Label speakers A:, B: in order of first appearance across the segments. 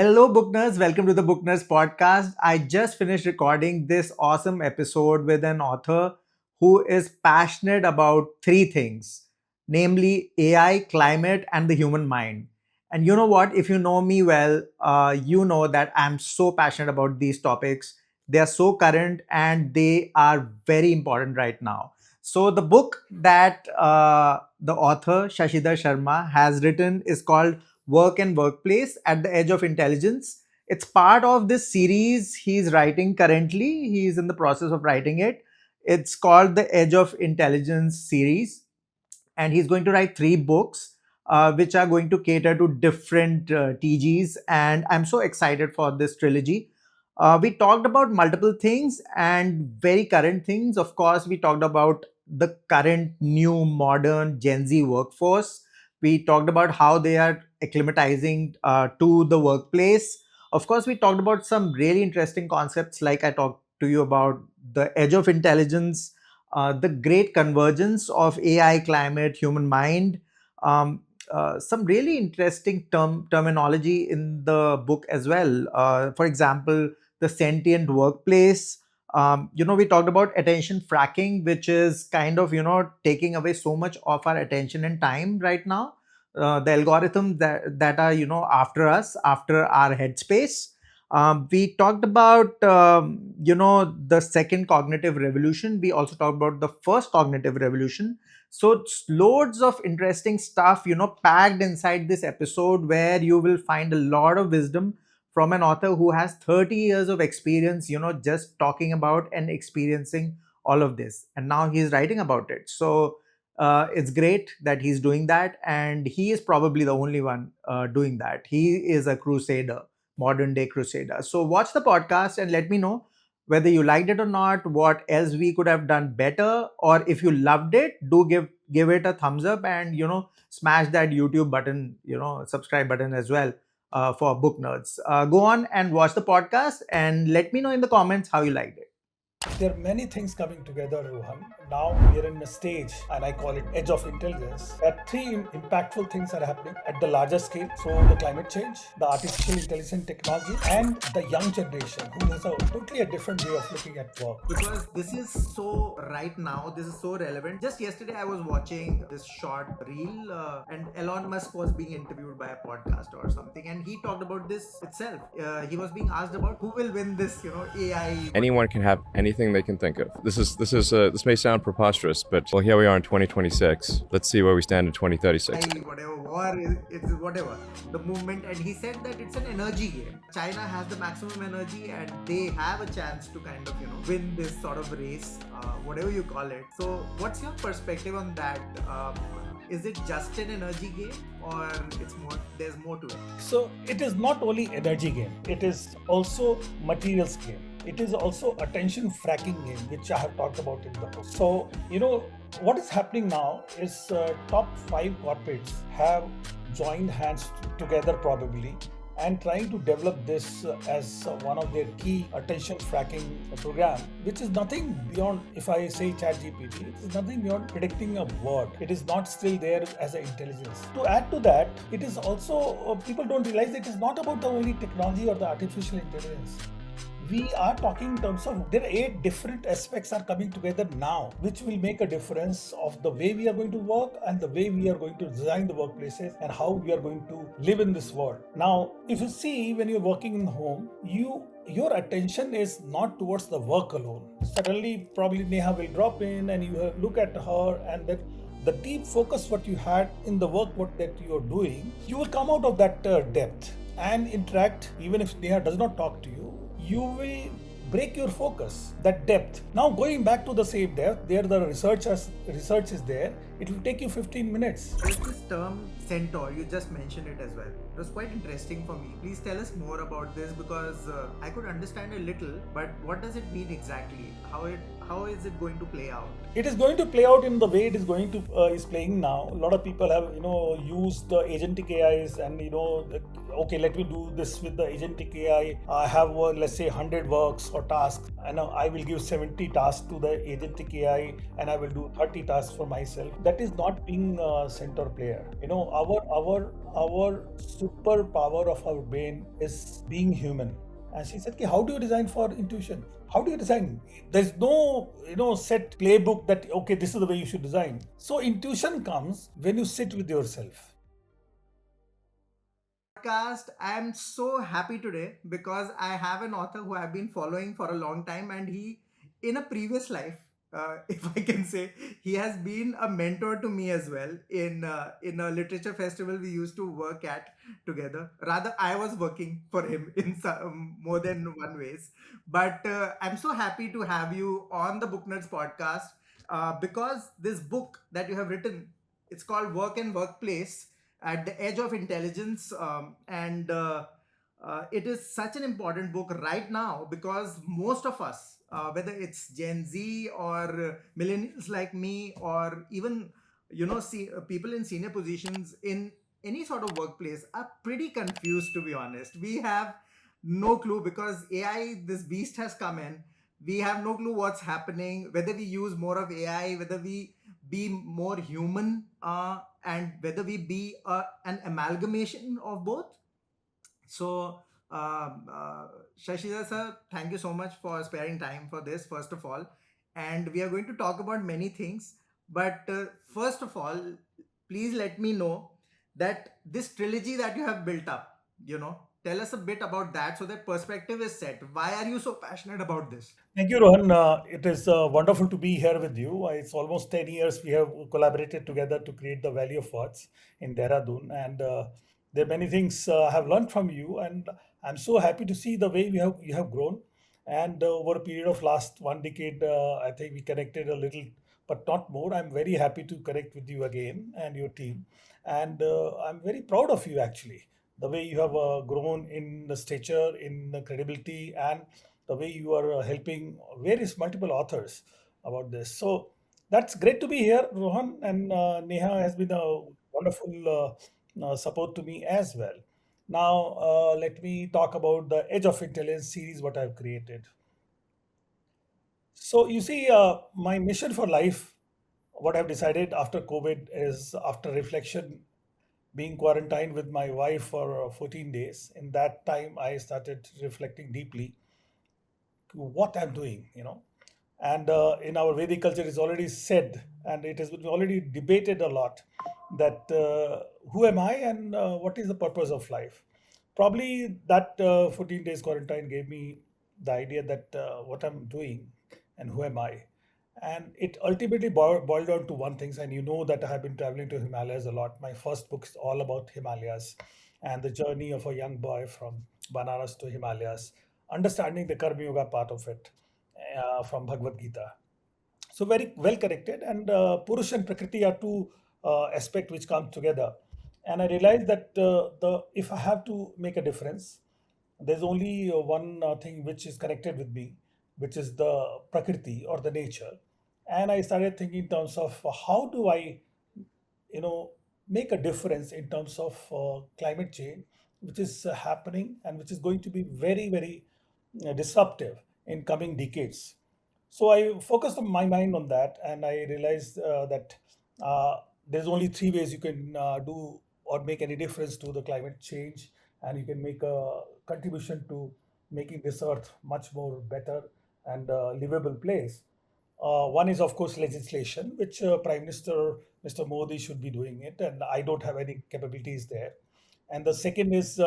A: Hello, Booknerds. Welcome to the Booknerds Podcast. I just finished recording this awesome episode with an author who is passionate about three things, namely AI, climate, and the human mind. And you know what? If you know me well, you know that I'm so passionate about these topics. They are so current and they are very important right now. So, the book that the author Shashidhar Sharma has written is called Work and Workplace at the Edge of Intelligence. It's part of this series he's writing currently. He's in the process of writing it. It's called the Edge of Intelligence series. And he's going to write three books, which are going to cater to different TGs. And I'm so excited for this trilogy. We talked about multiple things and very current things. Of course, we talked about the current new modern Gen Z workforce. We talked about how they are acclimatizing to the workplace. Of course, we talked about some really interesting concepts, like I talked to you about the edge of intelligence, the great convergence of AI, climate, human mind. Some really interesting terminology in the book as well. For example, the sentient workplace. We talked about attention fracking, which is kind of, taking away so much of our attention and time right now. The algorithms that are, after us, after our headspace. We talked about, the second cognitive revolution. We also talked about the first cognitive revolution. So it's loads of interesting stuff, packed inside this episode where you will find a lot of wisdom from an author who has 30 years of experience, just talking about and experiencing all of this. And now he's writing about it. So it's great that he's doing that. And he is probably the only one doing that. He is a crusader, modern day crusader. So watch the podcast and let me know whether you liked it or not, what else we could have done better, or if you loved it, do give it a thumbs up and smash that YouTube button, subscribe button as well for book nerds. Go on and watch the podcast and let me know in the comments how you liked it.
B: There are many things coming together, Rohan. Now we are in a stage, and I call it edge of intelligence, where three impactful things are happening at the larger scale. So the climate change, the artificial intelligence technology, and the young generation who has a totally a different way of looking at work.
A: Because this is so right now, this is so relevant. Just yesterday I was watching this short reel and Elon Musk was being interviewed by a podcast or something, and he talked about this itself. He was being asked about who will win this, AI.
C: Anyone can have anything they can think of. This may sound preposterous, but well, here we are in 2026. Let's see where we stand in 2036.
A: Whatever war is, it's whatever the movement, and he said that it's an energy game. China has the maximum energy, and they have a chance to kind of win this sort of race, whatever you call it. So, what's your perspective on that? Is it just an energy game, or it's more? There's more to it.
B: So it is not only energy game; it is also materials game. It is also attention fracking game, which I have talked about in the book. So, what is happening now is top 5 corporates have joined hands together probably and trying to develop this as one of their key attention fracking program, which is nothing beyond, if I say ChatGPT, it is nothing beyond predicting a word. It is not still there as an intelligence. To add to that, it is also, people don't realize it is not about the only technology or the artificial intelligence. We are talking in terms of there are 8 different aspects are coming together now, which will make a difference of the way we are going to work and the way we are going to design the workplaces and how we are going to live in this world. Now, if you see when you're working in home, your attention is not towards the work alone. Suddenly, probably Neha will drop in and you look at her, and then the deep focus what you had in the work that you're doing, you will come out of that depth and interact. Even if Neha does not talk to you, you will break your focus, that depth. Now going back to the same depth, there the research is there. It will take you 15 minutes.
A: There's this term centaur, you just mentioned it as well. It was quite interesting for me. Please tell us more about this, because I could understand a little, but what does it mean exactly? How it how is it going to play out?
B: It is going to play out in the way it is going to is playing now. A lot of people have used the agentic AIs, and okay, let me do this with the agentic AI. I have let's say 100 works or tasks, and I will give 70 tasks to the agentic AI, and I will do 30 tasks for myself. That is not being a centaur player. Our superpower of our brain is being human. And she said, how do you design for intuition? How do you design? There's no, set playbook that, okay, this is the way you should design. So intuition comes when you sit with yourself.
A: Podcast. I'm so happy today because I have an author who I've been following for a long time, and he, in a previous life, if I can say, he has been a mentor to me as well. In a literature festival we used to work at together. Rather, I was working for him in some more than one ways. But I'm so happy to have you on the Booknerds podcast because this book that you have written, it's called Work and Workplace at the Edge of Intelligence, and it is such an important book right now because most of us, whether it's Gen Z or millennials like me, or even people in senior positions in any sort of workplace, are pretty confused, to be honest. We have no clue because AI, this beast, has come in. We have no clue what's happening, whether we use more of AI, whether we be more human, and whether we be an amalgamation of both. So, Shashidhar sir, thank you so much for sparing time for this, first of all. And we are going to talk about many things. But first of all, please let me know that this trilogy that you have built up, tell us a bit about that so that perspective is set. Why are you so passionate about this?
B: Thank you, Rohan. It is wonderful to be here with you. It's almost 10 years we have collaborated together to create the Valley of Words in Dehradun. And there are many things I have learned from you. And I'm so happy to see the way you have grown. And over a period of last 1 decade, I think we connected a little, but not more. I'm very happy to connect with you again and your team. And I'm very proud of you, actually. The way you have grown in the stature, in the credibility, and the way you are helping various multiple authors about this. So that's great to be here, Rohan, and Neha has been a wonderful support to me as well. Now, let me talk about the Edge of Intelligence series, what I've created. So, you see, my mission for life, what I've decided after COVID is after reflection, being quarantined with my wife for 14 days. In that time, I started reflecting deeply what I'm doing, And in our Vedic culture, it's already said, and it has been already debated a lot, that who am I and what is the purpose of life? Probably that 14 days quarantine gave me the idea that what I'm doing and who am I. And it ultimately boiled down to one thing, and you know that I have been traveling to Himalayas a lot. My first book is all about Himalayas and the journey of a young boy from Banaras to Himalayas, understanding the Karma Yoga part of it from Bhagavad Gita. So very well connected, and Purush and Prakriti are two aspects which come together. And I realized that the if I have to make a difference, there's only one thing which is connected with me, which is the Prakriti or the nature. And I started thinking in terms of how do I you know make a difference in terms of climate change, which is happening and which is going to be very very disruptive in coming decades. So I focused my mind on that, and I realized that there's only three ways you can do or make any difference to the climate change, and you can make a contribution to making this earth much more better and livable place. One is, of course, legislation, which Prime Minister Mr. Modi should be doing it, and I don't have any capabilities there. And the second is,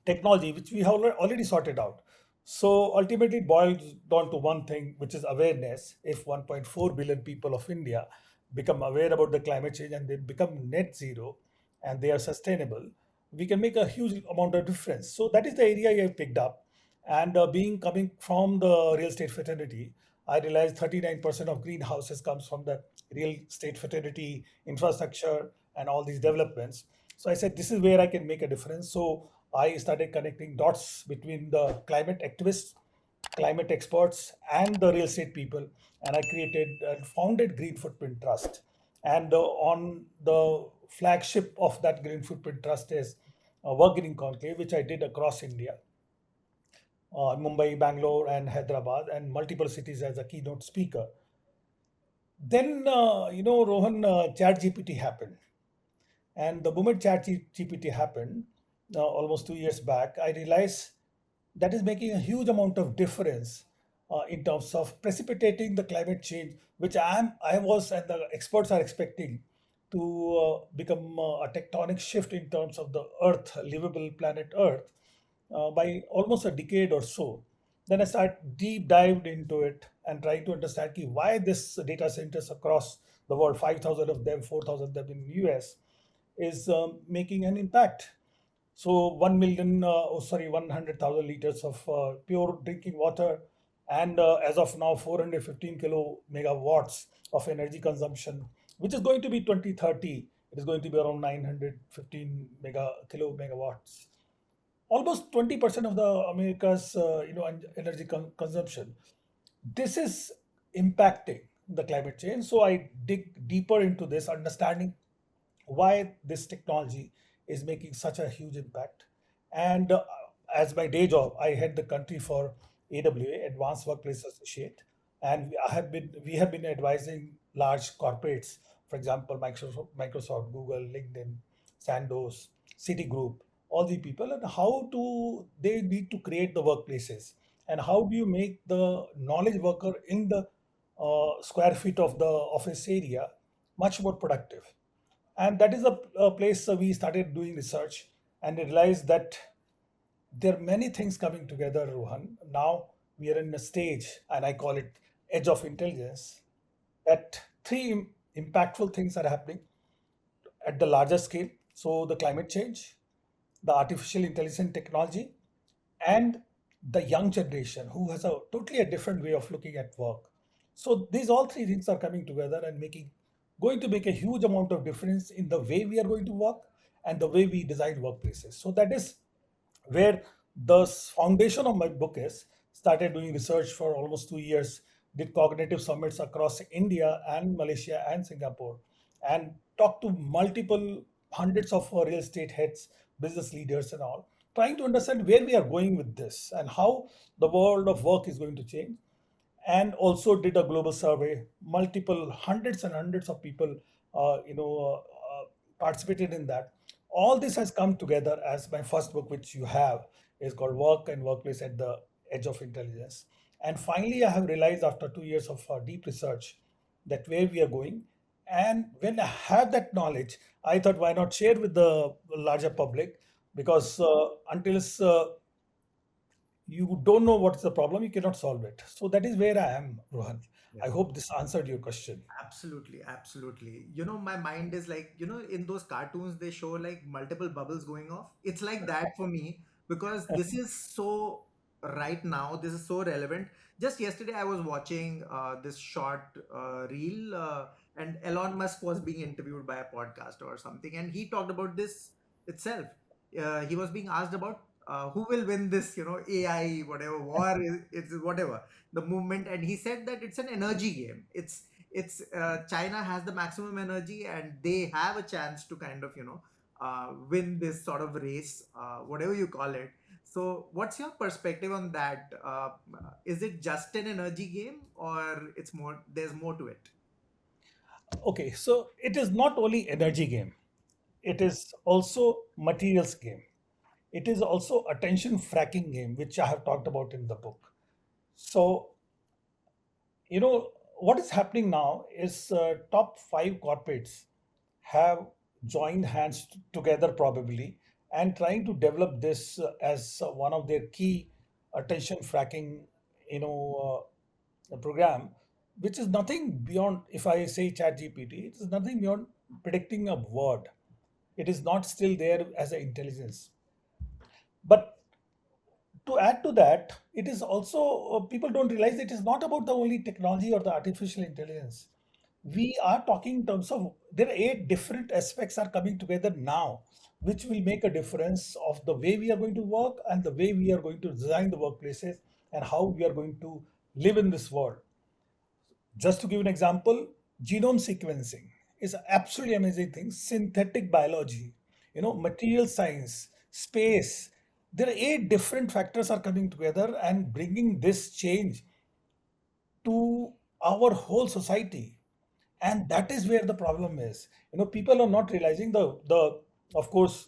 B: technology, which we have already sorted out. So ultimately, it boils down to one thing, which is awareness. If 1.4 billion people of India become aware about the climate change and they become net zero and they are sustainable, we can make a huge amount of difference. So that is the area I picked up. And being coming from the real estate fraternity, I realized 39% of greenhouses comes from the real estate fraternity infrastructure and all these developments. So I said, this is where I can make a difference. So I started connecting dots between the climate activists climate experts, and the real estate people. And I created and founded Green Footprint Trust. And on the flagship of that Green Footprint Trust is a Work Green Conclave, which I did across India, Mumbai, Bangalore, and Hyderabad, and multiple cities as a keynote speaker. Then, Rohan, ChatGPT happened. And the moment ChatGPT happened, almost 2 years back, I realized that is making a huge amount of difference in terms of precipitating the climate change, which I was, and the experts are expecting to become a tectonic shift in terms of the Earth, livable planet Earth, by almost a decade or so. Then I start deep dived into it and trying to understand why this data centers across the world, 5,000 of them, 4,000 of them in US, is making an impact. So 1 million, 100,000 liters of pure drinking water, and as of now, 415 kilo megawatts of energy consumption, which is going to be 2030. It is going to be around 915 kilo megawatts, almost 20% of the America's energy consumption. This is impacting the climate change. So I dig deeper into this, understanding why this technology is making such a huge impact. And as my day job, I head the country for AWA, Advanced Workplace Associate, and we have been advising large corporates, for example, Microsoft, Google, LinkedIn, Sandoz, Citigroup, all the people, and how to they need to create the workplaces, and how do you make the knowledge worker in the square feet of the office area much more productive. And that is a place we started doing research and realized that there are many things coming together, Rohan. Now we are in a stage, and I call it edge of intelligence, that three impactful things are happening at the larger scale. So the climate change, the artificial intelligence technology, and the young generation who has a totally a different way of looking at work. So these all three things are coming together and going to make a huge amount of difference in the way we are going to work and the way we design workplaces. So that is where the foundation of my book is. Started doing research for almost 2 years, did cognitive summits across India and Malaysia and Singapore, and talked to multiple hundreds of real estate heads, business leaders, and all, trying to understand where we are going with this and how the world of work is going to change. And also did a global survey. Multiple hundreds and hundreds of people, participated in that. All this has come together as my first book, which you have, is called Work and Workplace at the Edge of Intelligence. And finally, I have realized after 2 years of deep research that where we are going. And when I have that knowledge, I thought, why not share with the larger public? Because until you don't know what's the problem, you cannot solve it. So that is where I am, Rohan. I
A: Yeah.
B: hope this answered your question.
A: Absolutely, absolutely. My mind is like, in those cartoons, they show like multiple bubbles going off. It's like that for me because this is so right now, this is so relevant. Just yesterday, I was watching this short reel, and Elon Musk was being interviewed by a podcast or something, and he talked about this itself. He was being asked about who will win this, AI, whatever war is, it's whatever the movement, and he said that it's an energy game. It's China has the maximum energy, and they have a chance to kind of win this sort of race, whatever you call it. So what's your perspective on that? Is it just an energy game, or it's more, there's more to it?
B: Okay, so it is not only energy game, it is also materials game. It is also attention fracking game, which I have talked about in the book. So, what is happening now is top five corporates have joined hands together probably and trying to develop this as one of their key attention fracking, program, which is nothing beyond, if I say ChatGPT, it is nothing beyond predicting a word. It is not still there as an intelligence. But to add to that, it is also, people don't realize it is not about the only technology or the artificial intelligence. We are talking in terms of there are eight different aspects are coming together now, which will make a difference of the way we are going to work and the way we are going to design the workplaces and how we are going to live in this world. Just to give an example, genome sequencing is an absolutely amazing thing. Synthetic biology, material science, space. There are 8 different factors are coming together and bringing this change to our whole society. And that is where the problem is. People are not realizing of course,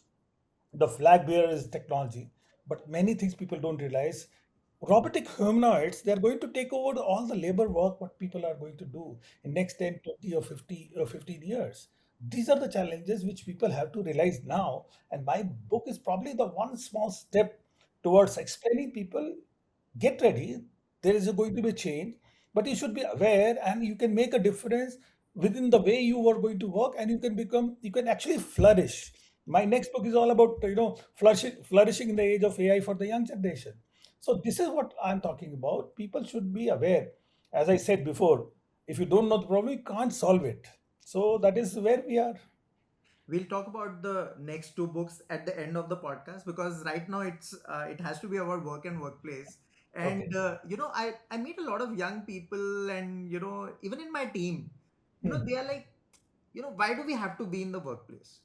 B: the flag bearer is technology, but many things people don't realize. Robotic humanoids, they're going to take over all the labor work what people are going to do in next 10, 20 or 50 or 15 years. These are the challenges which people have to realize now. And my book is probably the one small step towards explaining people, get ready, there is going to be a change, but you should be aware and you can make a difference within the way you are going to work, and you can actually flourish. My next book is all about flourishing in the age of AI for the young generation. So this is what I'm talking about. People should be aware. As I said before, if you don't know the problem, you can't solve it. So that is where we are.
A: We'll talk about the next two books at the end of the podcast, because right now it has to be about work and workplace.
B: Okay.
A: And I meet a lot of young people, and even in my team, they
B: Hmm.
A: are like, why do we have to be in the workplace?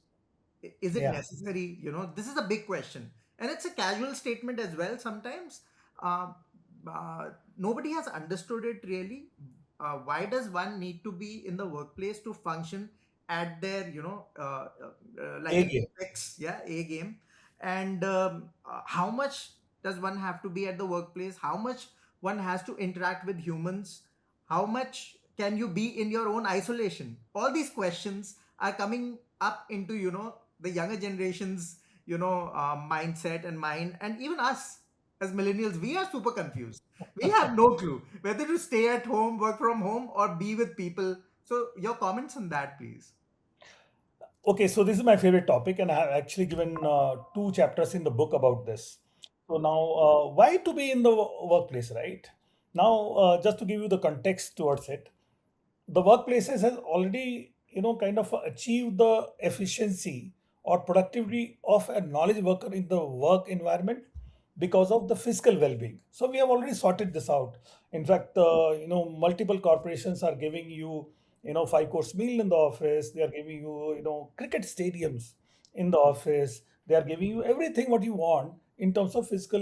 A: Is it
B: Yeah.
A: necessary? This is a big question, and it's a casual statement as well sometimes. uh, Nobody has understood it really. Why does one need to be in the workplace to function at their like an
B: A
A: apex, yeah, a game? And how much does one have to be at the workplace? How much one has to interact with humans? How much can you be in your own isolation? All these questions are coming up into the younger generations mindset and mind, and even us as millennials, we are super confused. We have no clue whether to stay at home, work from home, or be with people. So your comments on that, please.
B: Okay, so this is my favorite topic, and I have actually given 2 chapters in the book about this. So now, why to be in the workplace, right? Now, just to give you the context towards it, the workplaces has already, kind of achieved the efficiency or productivity of a knowledge worker in the work environment because of the physical well-being. So we have already sorted this out. In fact, multiple corporations are giving you, 5 course meal in the office. They are giving you, cricket stadiums in the office. They are giving you everything what you want in terms of physical,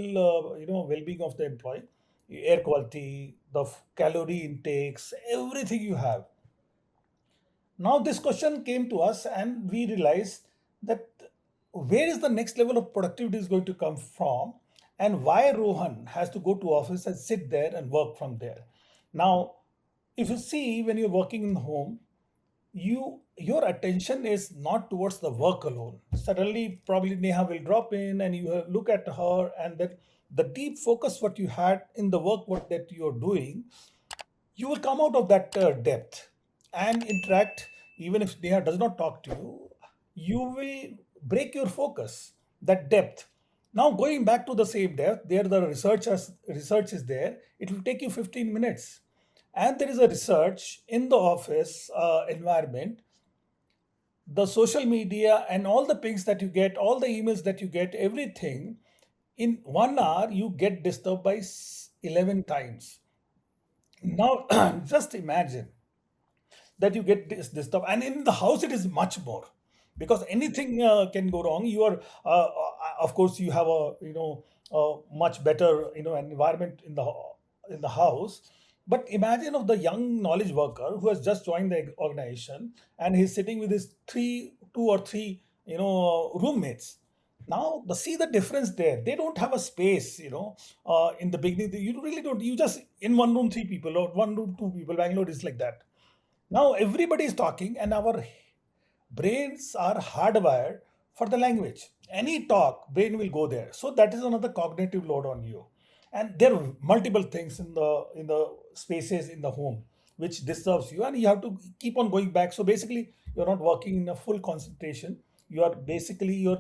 B: well-being of the employee, air quality, the calorie intakes, everything you have. Now, this question came to us, and we realized that where is the next level of productivity is going to come from, and why Rohan has to go to office and sit there and work from there. Now, if you see when you're working in home, your attention is not towards the work alone. Suddenly, probably Neha will drop in, and you look at her, and then the deep focus what you had in the work what that you're doing, you will come out of that depth and interact. Even if Neha does not talk to you, you will break your focus, that depth. Now, going back to the same depth, there the research is there. It will take you 15 minutes. And there is a research in the office environment, the social media and all the pings that you get, all the emails that you get, everything, in 1 hour you get disturbed by 11 times. Now, just imagine that you get this stuff, and in the house it is much more, because anything can go wrong. You are, of course, you have a much better environment in the house. But imagine of the young knowledge worker who has just joined the organization, and he's sitting with his 2 or 3 roommates. Now, see the difference there. They don't have a space, in the beginning. You really don't. You just in one room, 3 people, or one room, 2 people. Bangalore is like that. Now everybody is talking, and our brains are hardwired for the language. Any talk, brain will go there. So that is another cognitive load on you. And there are multiple things in the spaces in the home which disturbs you, and you have to keep on going back. So basically, you're not working in a full concentration. You're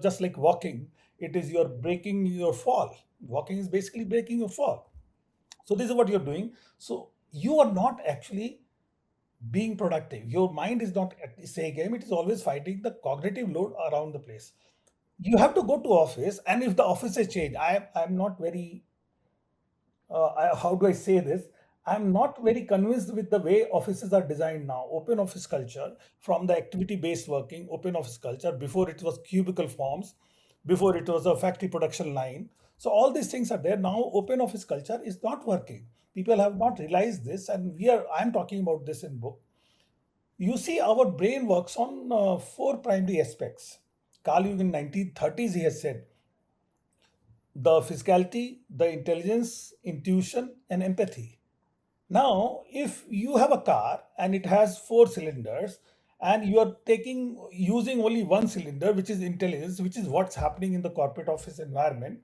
B: just like walking. It is you're breaking your fall. Walking is basically breaking your fall. So this is what you're doing. So you are not actually being productive. Your mind is not at the same game. It is always fighting the cognitive load around the place. You have to go to office, and if the office has changed, I'm not very how do I say this? I'm not very convinced with the way offices are designed now. Open office culture, from the activity based working, open office culture, before it was cubicle forms, before it was a factory production line. So all these things are there. Now open office culture is not working. People have not realized this, and I'm talking about this in book. You see, our brain works on four primary aspects. Carl Jung in 1930s, he has said the physicality, the intelligence, intuition, and empathy. Now, if you have a car and it has four cylinders, and you are using only one cylinder, which is intelligence, which is what's happening in the corporate office environment,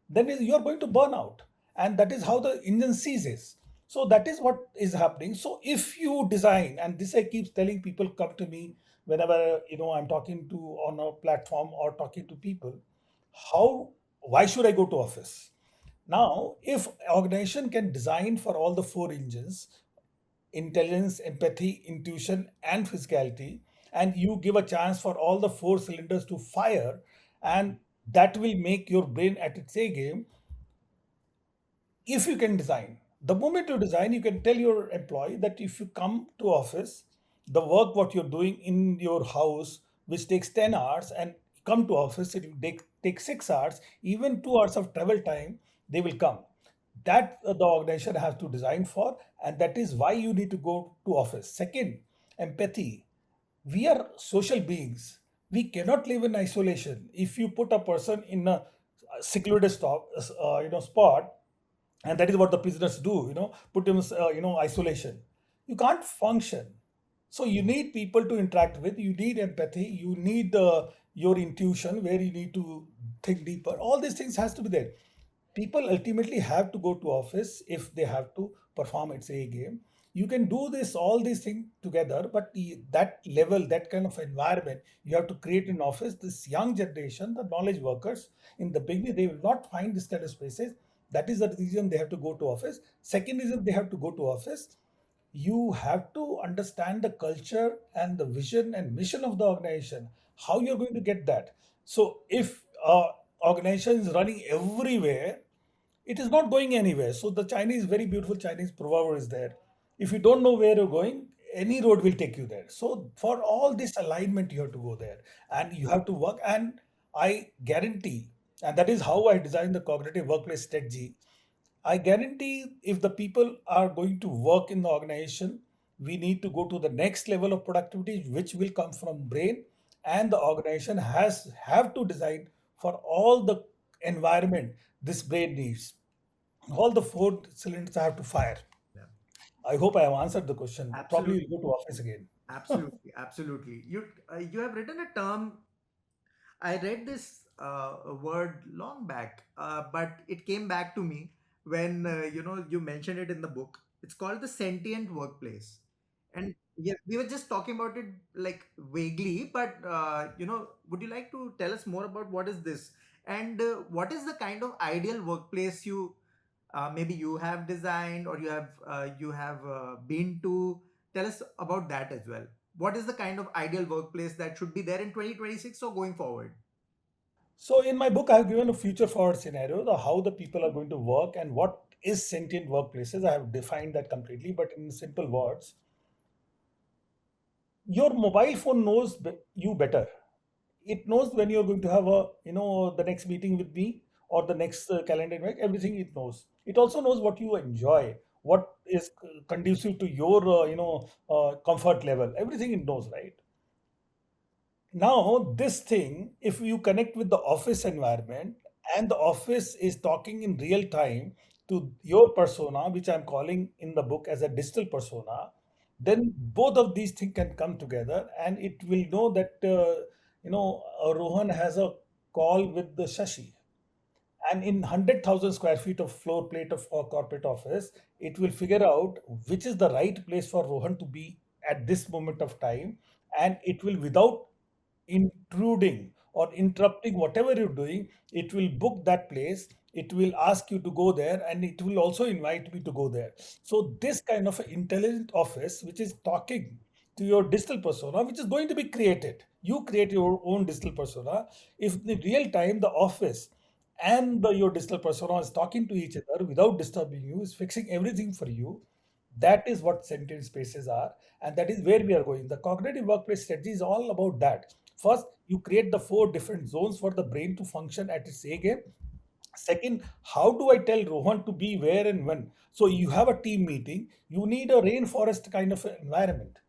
B: then you are going to burn out, and that is how the engine seizes. So that is what is happening. So if you design, and this I keep telling people, come to me whenever I'm talking to on a platform or talking to people, how why should I go to office? Now, if organization can design for all the four engines, intelligence, empathy, intuition, and physicality, and you give a chance for all the four cylinders to fire, and that will make your brain at its A game. If you can design, the moment you design, you can tell your employee that if you come to office, the work what you're doing in your house, which takes 10 hours, and come to office, it will take 6 hours, even 2 hours of travel time, they will come. That the organization has to design for, and that is why you need to go to office. Second, empathy. We are social beings. We cannot live in isolation. If you put a person in a secluded spot, and that is what the prisoners do, put him isolation, you can't function. So you need people to interact with, you need empathy, you need your intuition, where you need to think deeper. All these things has to be there. People ultimately have to go to office if they have to perform its A game. You can do this all these things together, but that level, that kind of environment, you have to create in office. This young generation, the knowledge workers, in the beginning they will not find this kind of spaces. That is the reason they have to go to office. Second reason they have to go to office, you have to understand the culture and the vision and mission of the organization, how you're going to get that. So if organization is running everywhere, it is not going anywhere. So the Chinese, very beautiful Chinese proverb is there. If you don't know where you're going, any road will take you there. So for all this alignment, you have to go there, and you have to work. And I guarantee, and that is how I designed the cognitive workplace strategy. I guarantee if the people are going to work in the organization, we need to go to the next level of productivity, which will come from brain, and the organization has have to design for all the environment this brain needs. All the four cylinders have to fire.
A: Yeah.
B: I hope I have answered the question. Probably
A: Absolutely.
B: you'll go to office again.
A: Absolutely, absolutely. You have written a term. I read this word long back, but it came back to me when you mentioned it in the book. It's called the sentient workplace, and yeah, we were just talking about it like vaguely. But would you like to tell us more about what is this, and what is the kind of ideal workplace you maybe you have designed or you have been to? Tell us about that as well. What is the kind of ideal workplace that should be there in 2026 or going forward?
B: So in my book, I have given a future forward scenario, how the people are going to work and what is sentient workplaces. I have defined that completely, but in simple words, your mobile phone knows you better. It knows when you're going to have the next meeting with me, or the next calendar invite. Everything it knows. It also knows what you enjoy, what is conducive to your comfort level. Everything it knows, right? Now this thing, if you connect with the office environment, and the office is talking in real time to your persona, which I'm calling in the book as a digital persona, then both of these things can come together, and it will know that Rohan has a call with the Shashi, and in 100,000 square feet of floor plate of a corporate office, it will figure out which is the right place for Rohan to be at this moment of time, and it will, without intruding or interrupting whatever you're doing, it will book that place. It will ask you to go there, and it will also invite me to go there. So this kind of an intelligent office, which is talking to your digital persona, which is going to be created. You create your own digital persona. If in real time the office your digital persona is talking to each other without disturbing you, is fixing everything for you. That is what sentient spaces are, and that is where we are going. The cognitive workplace strategy is all about that. First, you create the four different zones for the brain to function at its A game. Second, how do I tell Rohan to be where and when? So you have a team meeting, you need a rainforest kind of environment.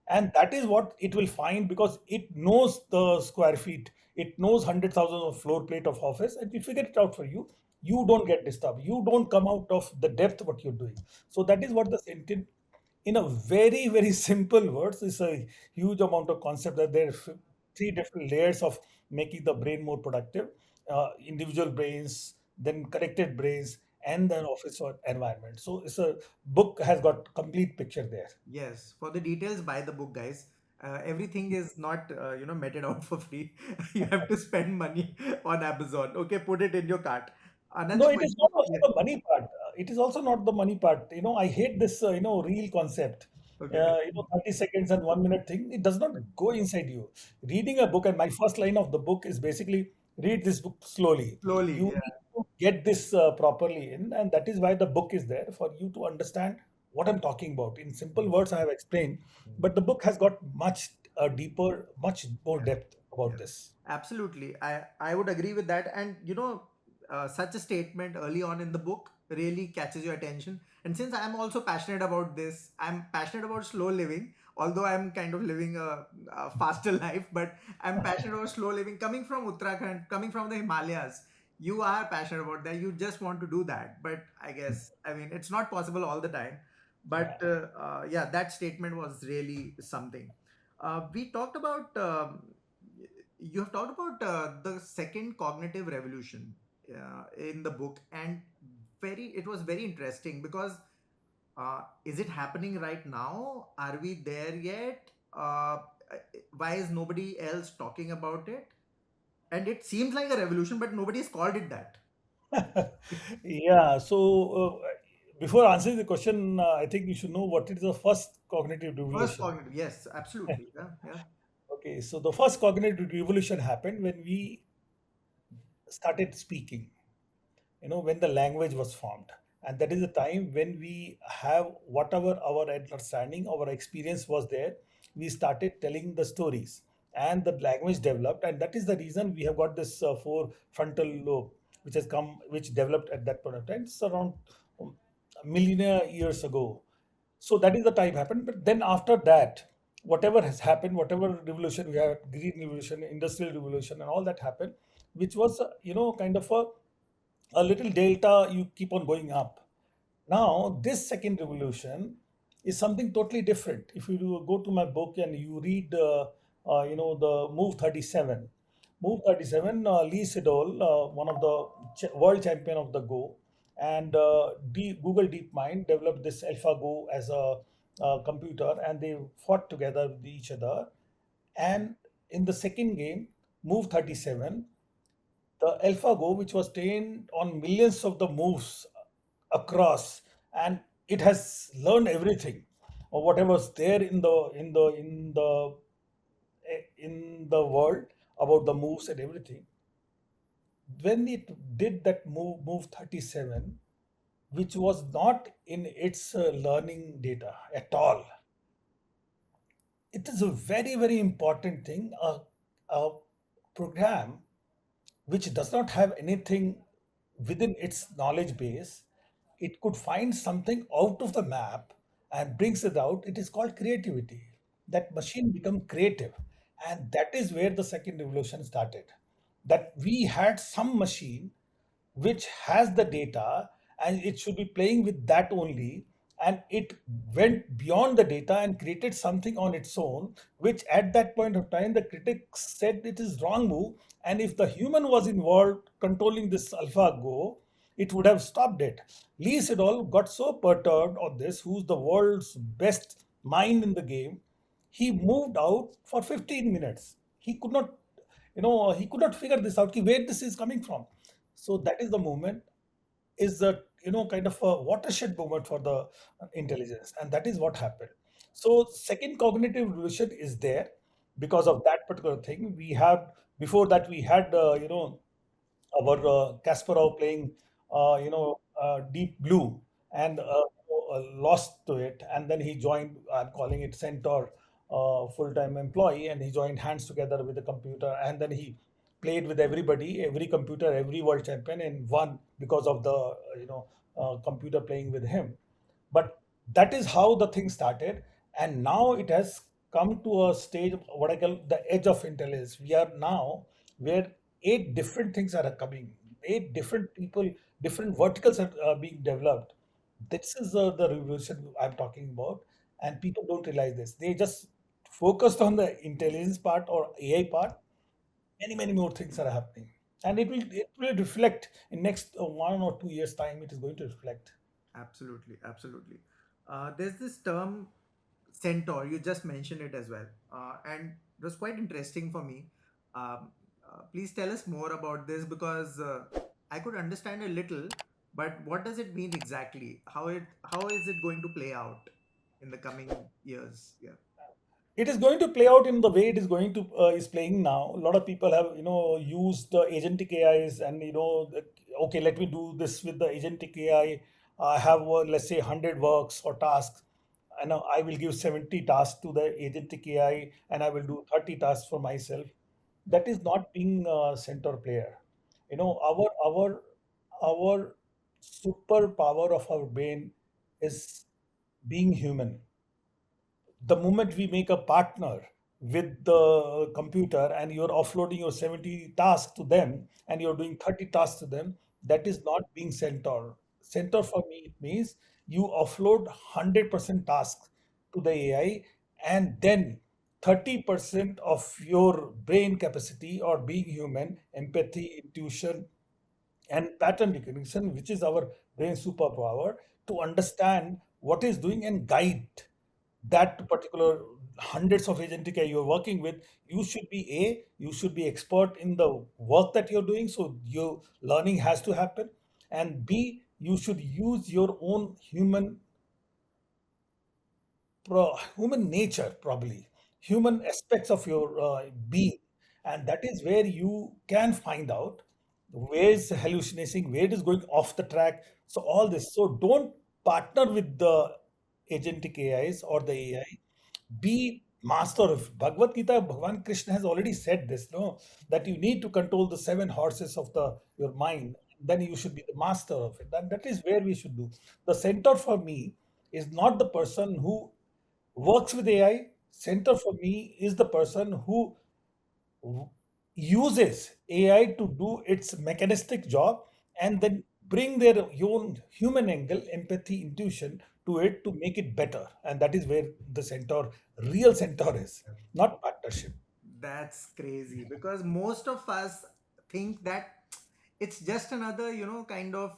B: And that is what it will find, because it knows the square feet, it knows 100,000 of floor plate of office, and it figure it out for you. You don't get disturbed, you don't come out of the depth what you're doing. So that is what the sentient, in a very very simple words, is a huge amount of concept, that there are three different layers of making the brain more productive: individual brains, then connected brains, and then office or environment. So it's a book has got complete picture there.
A: Yes, for the details, buy the book, guys. Everything is not, meted out for free. You have to spend money on Amazon. Okay, put it in your cart.
B: No,
A: Another
B: it is
A: question.
B: not also
A: Yes.
B: the money part. It is also not the money part. I hate this, real concept.
A: Okay.
B: 30 seconds and 1 minute thing. It does not go inside you. Reading a book, and my first line of the book is basically read this book slowly.
A: Slowly.
B: You
A: Yeah.
B: need to get this properly in, and that is why the book is there for you to understand what I'm talking about. In simple words, I have explained, but the book has got much deeper, much more depth about
A: Yeah,
B: this.
A: absolutely. I would agree with that. And such a statement early on in the book really catches your attention. And since I'm also passionate about this, I'm passionate about slow living, although I'm kind of living a faster life, but I'm passionate about slow living. Coming from Uttarakhand, coming from the Himalayas, you are passionate about that. You just want to do that. But I guess, I mean, it's not possible all the time.
B: Yeah.
A: But yeah, that statement was really something. We talked about you have talked about the second cognitive revolution in the book, and it was very interesting because is it happening right now? Are we there yet? Why is nobody else talking about it? And it seems like a revolution, but nobody has called it that.
B: Yeah, so before answering the question, I think you should know what is the first cognitive
A: First
B: revolution.
A: cognitive, yes, absolutely. Yeah, yeah.
B: Okay, so the first cognitive revolution happened when we started speaking, when the language was formed. And that is the time when we have whatever our understanding, our experience was there, we started telling the stories, and the language developed. And that is the reason we have got this four frontal lobe, which developed at that point of time. It's around a million years ago. So that is the time happened. But then after that, whatever has happened, whatever revolution we have, green revolution, industrial revolution, and all that happened, which was kind of a little delta, you keep on going up. Now this second revolution is something totally different. If you go to my book and you read the move 37, Lee Sedol, one of the world champion of the Go, and Google DeepMind developed this AlphaGo as a computer, and they fought together with each other. And in the second game, move 37, the AlphaGo, which was trained on millions of the moves across, and it has learned everything or whatever's there in the world about the moves and everything. When it did that move 37, which was not in its learning data at all, it is a very very important thing. A program which does not have anything within its knowledge base, it could find something out of the map and brings it out. It is called creativity. That machine become creative. And that is where the second revolution started. That we had some machine which has the data, and it should be playing with that only, and it went beyond the data and created something on its own, which at that point of time the critics said it is wrong move. And if the human was involved controlling this AlphaGo, it would have stopped it. Lee Sedol got so perturbed on this, who's the world's best mind in the game. He moved out for 15 minutes. He could not figure this out, where this is coming from. So that is the moment, is that kind of a watershed moment for the intelligence, and that is what happened. So second cognitive revolution is there because of that particular thing. We have Before that we had our Kasparov playing, Deep Blue and lost to it, and then he joined. I'm calling it Centaur, full-time employee, and he joined hands together with the computer, and then he played with everybody, every computer, every world champion, and won because of the computer playing with him. But that is how the thing started, and now it has come to a stage of what I call the edge of intelligence. We are now where eight different things are coming, eight different people, different verticals are being developed. This is the revolution I'm talking about, and people don't realize this. They just focused on the intelligence part or AI part. Many more things are happening, and it will reflect in next 1 or 2 years time. It is going to reflect.
A: Absolutely, absolutely. There's this term centaur. You just mentioned it as well, and it was quite interesting for me. Please tell us more about this because I could understand a little, but what does it mean exactly? How is it going to play out in the coming years? Yeah.
B: It is going to play out in the way it is going to is playing now. A lot of people have used the agentic AIs, and okay, let me do this with the agentic AI. I have let's say 100 works or tasks, and I will give 70 tasks to the agentic AI, and I will do 30 tasks for myself. That is not being a center player. Our superpower of our brain is being human. The moment we make a partner with the computer and you're offloading your 70 tasks to them and you're doing 30 tasks to them, that is not being centaur. Centaur for me it means you offload 100% tasks to the AI, and then 30% of your brain capacity or being human, empathy, intuition, and pattern recognition, which is our brain superpower, to understand what is doing and guide that particular hundreds of agentic AI you're working with. You should be you should be expert in the work that you're doing, so your learning has to happen. And B, you should use your own human nature, probably human aspects of your being, and that is where you can find out where is hallucinating, where it is going off the track. So all this, so don't partner with the agentic AIs or the AI. Be master of Bhagavad Gita. Bhagavan Krishna has already said this, no, that you need to control the seven horses of the your mind. Then you should be the master of it. That is where we should do. The centaur for me is not the person who works with AI. Center for me is the person who uses AI to do its mechanistic job and then bring their own human angle, empathy, intuition to it to make it better. And that is where the centaur, real centaur is, not partnership.
A: That's crazy because most of us think that it's just another, kind of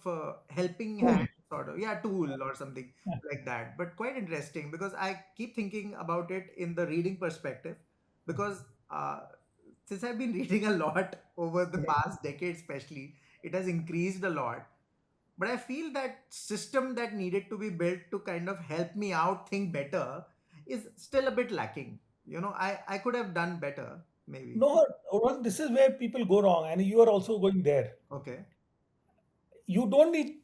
A: helping
B: Tool.
A: hand sort of, yeah, tool or something like that. But quite interesting because I keep thinking about it in the reading perspective because since I've been reading a lot over the past decade, especially, it has increased a lot. But I feel that system that needed to be built to kind of help me out think better is still a bit lacking. I could have done better, maybe.
B: No, Rohan, this is where people go wrong, and you are also going there.
A: Okay.
B: You don't need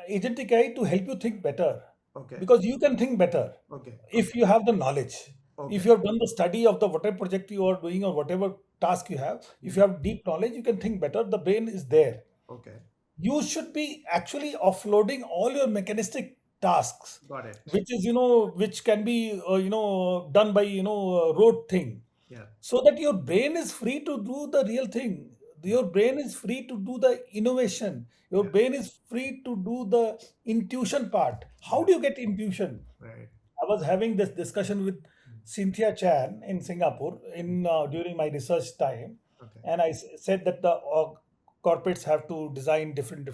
B: agentic AI to help you think better,
A: Okay.
B: because you can think better
A: Okay.
B: if you have the knowledge.
A: Okay.
B: If you have done the study of the whatever project you are doing or whatever task you have, if you have deep knowledge, you can think better. The brain is there.
A: Okay.
B: You should be actually offloading all your mechanistic tasks,
A: Got it.
B: which is which can be done by rote thing,
A: Yeah.
B: so that your brain is free to do the real thing. Your brain is free to do the innovation. Your
A: Yeah.
B: brain is free to do the intuition part. How
A: Yeah.
B: do you get intuition?
A: Right.
B: I was having this discussion with Cynthia Chan in Singapore in during my research time,
A: Okay.
B: and I said that the corporates have to design different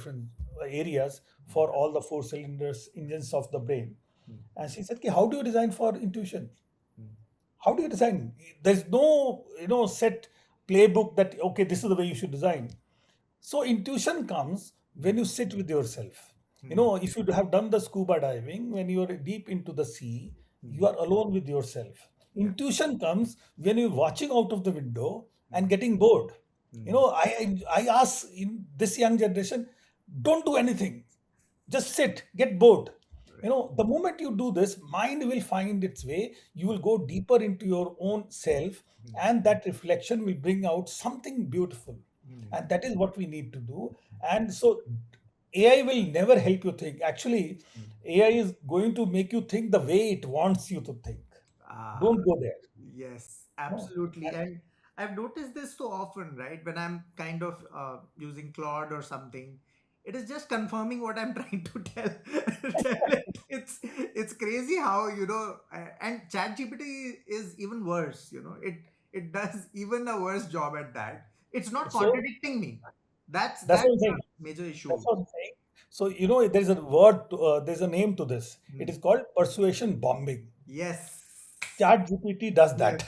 B: areas for all the four cylinders engines of the brain.
A: Mm.
B: And she said, "Ki, how do you design for intuition?
A: Mm.
B: How do you design? There's no set playbook that okay, this is the way you should design." So intuition comes when you sit with yourself.
A: Mm.
B: If you have done the scuba diving, when you are deep into the sea, you
A: Mm.
B: are alone with yourself.
A: Yeah.
B: Intuition comes when you're watching out of the window and getting bored. You know, I ask in this young generation, don't do anything, just sit, get bored. You
A: Right.
B: know, the moment you do this, mind will find its way. You will go deeper into your own self,
A: Hmm.
B: and that reflection will bring out something beautiful.
A: Hmm.
B: And that is what we need to do. And so, AI will never help you think. Actually,
A: Hmm.
B: AI is going to make you think the way it wants you to think.
A: Ah,
B: Don't go there.
A: yes,
B: No.
A: absolutely. And I've noticed this so often, right? When I'm kind of using Claude or something, it is just confirming what I'm trying to tell it. It's crazy how, and ChatGPT is even worse, it does even a worse job at that. It's not
B: So
A: contradicting me. That's
B: that's
A: that's
B: what I'm
A: the
B: saying.
A: major
B: That's
A: issue.
B: what I'm saying. So, you know, there's a word, there's a name to this. It
A: Hmm.
B: is called persuasion bombing.
A: Yes.
B: ChatGPT does
A: Yes.
B: that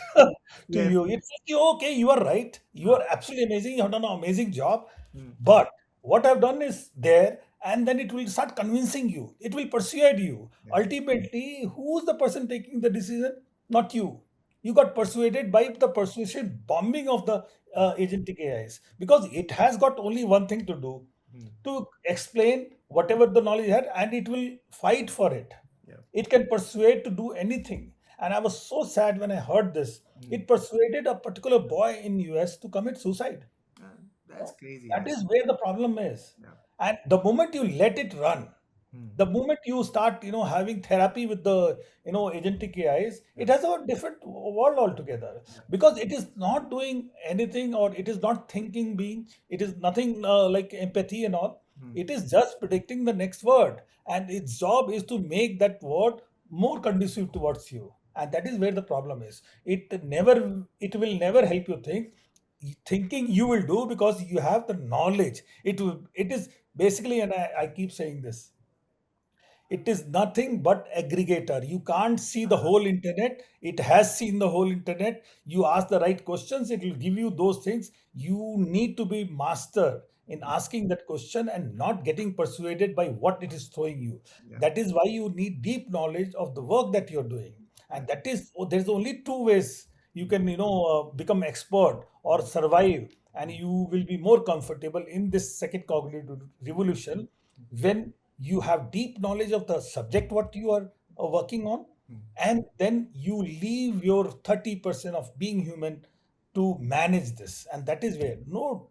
B: to
A: Yes.
B: you. It says, okay, you are right. You
A: Ah.
B: are absolutely amazing. You have done an amazing job.
A: Hmm.
B: But what I've done is there, and then it will start convincing you. It will persuade you.
A: Yeah.
B: Ultimately, who's the person taking the decision? Not you. You got persuaded by the persuasion bombing of the agentic AIs, because it has got only one thing to do,
A: Hmm.
B: to explain whatever the knowledge it had, and it will fight for it.
A: Yeah.
B: It can persuade to do anything. And I was so sad when I heard this.
A: Hmm.
B: It persuaded a particular boy in US to commit suicide.
A: That's
B: No,
A: crazy.
B: that
A: Yeah.
B: is where the problem is.
A: Yeah.
B: And the moment you let it run,
A: Hmm.
B: the moment you start, you know, having therapy with the, you know, agentic AIs,
A: Yeah.
B: it has a different world altogether,
A: Yeah.
B: because it is not doing anything, or it is not thinking being, it is nothing like empathy and all.
A: Hmm.
B: It is just predicting the next word, and its job is to make that word more conducive towards you. And that is where the problem is. It will never help you think. Thinking you will do, because you have the knowledge. It is basically, and I keep saying this, it is nothing but aggregator. You can't see the whole internet. It has seen the whole internet. You ask the right questions, it will give you those things. You need to be master in asking that question and not getting persuaded by what it is throwing you.
A: Yeah.
B: That is why you need deep knowledge of the work that you're doing. And
A: Right.
B: that is, there's only two ways you
A: Hmm.
B: can, you know, become expert or survive, and
A: Hmm.
B: you will be more comfortable in this second cognitive revolution, when you have deep knowledge of the subject what you are working on,
A: Hmm.
B: and then you leave your 30% of being human to manage this. And that is where, no,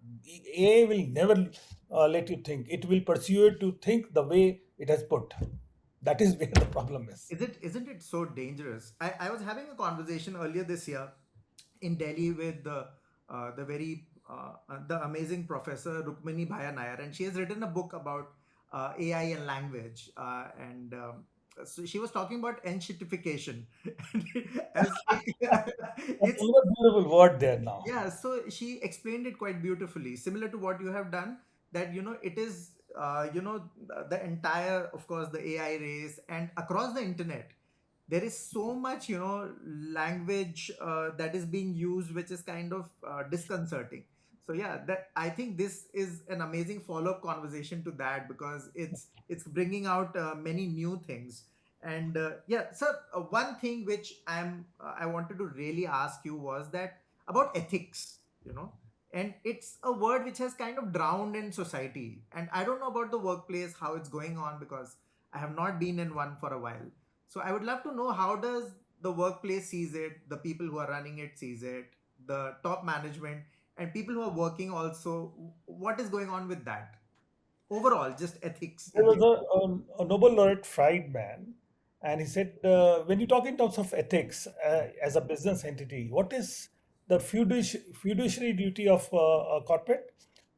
B: AI will never let you think. It will pursue you to think the way it has put. That is where the problem is.
A: Isn't it so dangerous? I was having a conversation earlier this year in Delhi with the very the amazing professor Rukmini Bhaya Nair, and she has written a book about AI and language, and so she was talking about Enshittification. As
B: That's
A: it's
B: another beautiful word there now.
A: Yeah, so she explained it quite beautifully, similar to what you have done. That it is the entire, of course, the AI race, and across the internet, there is so much language that is being used, which is kind of disconcerting. So yeah, that I think this is an amazing follow-up conversation to that, because it's bringing out many new things. And yeah, so one thing which I wanted to really ask you was that about ethics, and it's a word which has kind of drowned in society, and I don't know about the workplace how it's going on, because I have not been in one for a while. So I would love to know, how does the workplace sees it, the people who are running it sees it, the top management, and people who are working also, what is going on with that overall, just ethics
B: There
A: in
B: was
A: general?
B: a Nobel laureate Friedman, and he said, when you talk in terms of ethics as a business entity, what is the fiduciary duty of a corporate?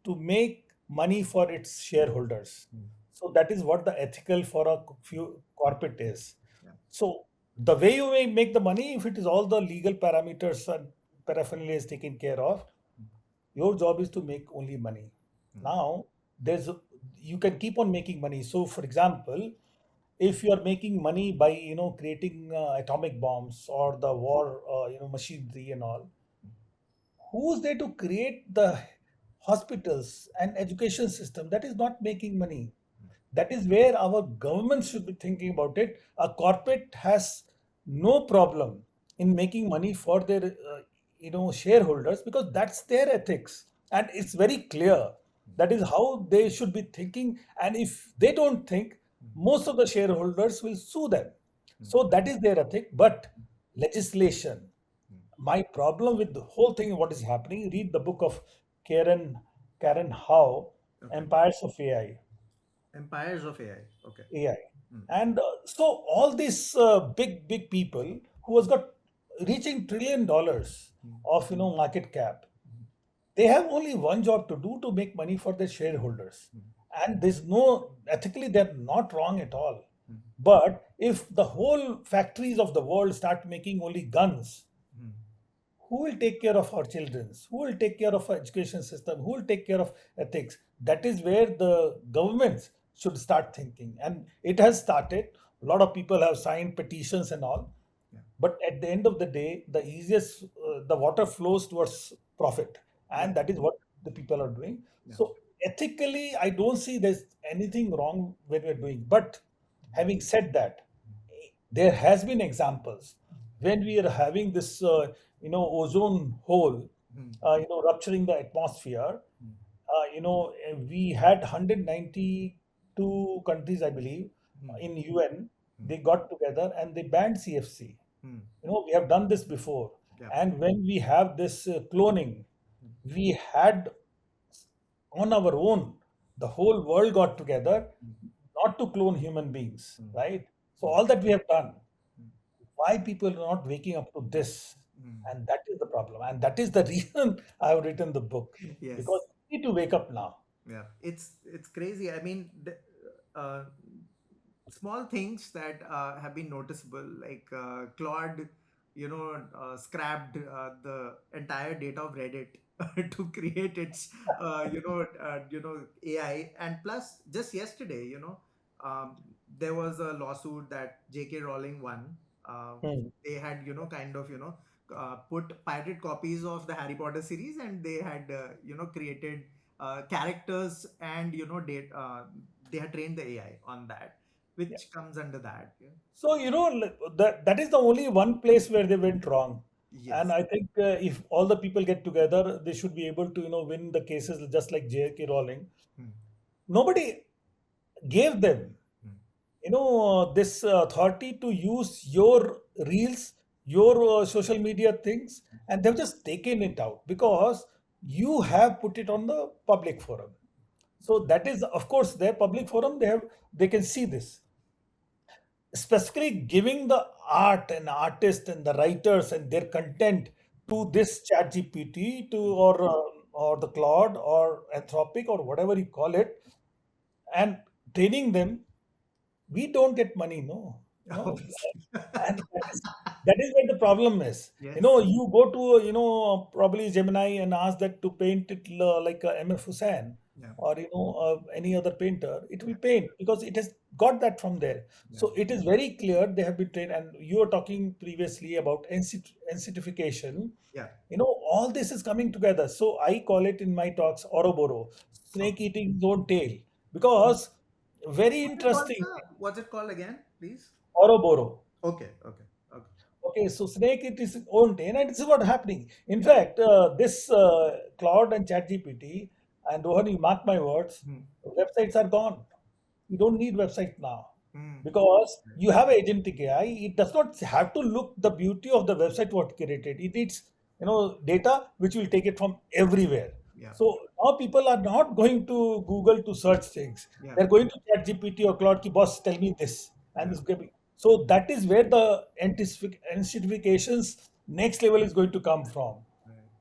B: To make money for its shareholders.
A: Hmm.
B: So that is what the ethical for a few corporate is.
A: Yeah.
B: So the way you may make the money, if it is all the legal parameters and paraphernalia is taken care of, your job is to make only money.
A: Hmm.
B: Now, there's you can keep on making money. So, for example, if you are making money by creating atomic bombs or the war machinery and all, who's there to create the hospitals and education system? That is not making money. That is where our government should be thinking about it. A corporate has no problem in making money for their shareholders, because that's their ethics. And it's very clear that is how they should be thinking. And if they don't think, most of the shareholders will sue them. So that is their ethic. But legislation, my problem with the whole thing, what is happening, read the book of Karen Howe,
A: Okay.
B: Empires of AI.
A: Empires of AI. Okay.
B: AI.
A: Hmm.
B: And so all these big people who has got reaching $1 trillion of market cap, they have only one job to do to make money for their shareholders. And there's no, ethically, they're not wrong at all. But if the whole factories of the world start making only guns, who will take care of our children? Who will take care of our education system? Who will take care of ethics? That is where the governments should start thinking. And it has started. A lot of people have signed petitions and all.
A: Yeah.
B: But at the end of the day, the easiest, the water flows towards profit. And that is what the people are doing.
A: Yeah.
B: So ethically, I don't see there's anything wrong when we're doing. But having said that, there has been examples when we are having this, ozone hole, rupturing the atmosphere. We had 192 countries, I believe, in UN. They got together and they banned CFC. We have done this before.
A: Yeah.
B: And when we have this cloning, we had on our own, the whole world got together not to clone human beings, right? So all that we have done, why people are not waking up to this? And that is the problem. And that is the reason I have written the book.
A: Yes.
B: Because we need to wake up now.
A: Yeah, it's crazy. I mean, uh, small things that have been noticeable, like Claude, scrapped the entire data of Reddit to create its, AI. And plus, just yesterday, there was a lawsuit that JK Rowling won.
B: Hmm.
A: They had, kind of, put pirated copies of the Harry Potter series, and they had, created characters, and they had trained the AI on that,
B: Yeah.
A: which comes under that. Yeah.
B: So, that is the only one place where they went wrong.
A: Yes.
B: And I think if all the people get together, they should be able to, win the cases just like JK Rowling.
A: Hmm.
B: Nobody gave them, this authority to use your reels, your social media things, and they've just taken it out because you have put it on the public forum. So that is, of course, their public forum. They can see this. Specifically giving the art and artists and the writers and their content to this chat gpt to or the Claude or Anthropic or whatever you call it, and training them, we don't get money, no.
A: Obviously.
B: And that is where the problem is.
A: Yes.
B: You go to probably Gemini and ask that to paint it like MF Hussain,
A: Yeah.
B: or any other painter. It will paint because it has got that from there. So it is very clear they have been trained. And you were talking previously about Enshittification.
A: Yeah.
B: All this is coming together. So I call it in my talks Ouroboros, snake eating its own tail, because very
A: What's it called,
B: interesting.
A: sir? What's it called again, please?
B: Ouroboros.
A: Okay. Okay. Okay.
B: Okay, so snake it is own tail, and this is what happening. In fact, this Claude and ChatGPT and Rohan, you mark my words, websites are gone. You don't need website now because you have agentic AI. It does not have to look the beauty of the website what created. It needs data which will take it from everywhere.
A: Yeah.
B: So now people are not going to Google to search things.
A: Yeah.
B: They're going to ChatGPT or Claude, ki boss, tell me this, and this will be. So that is where the anticipation next level is going to come from.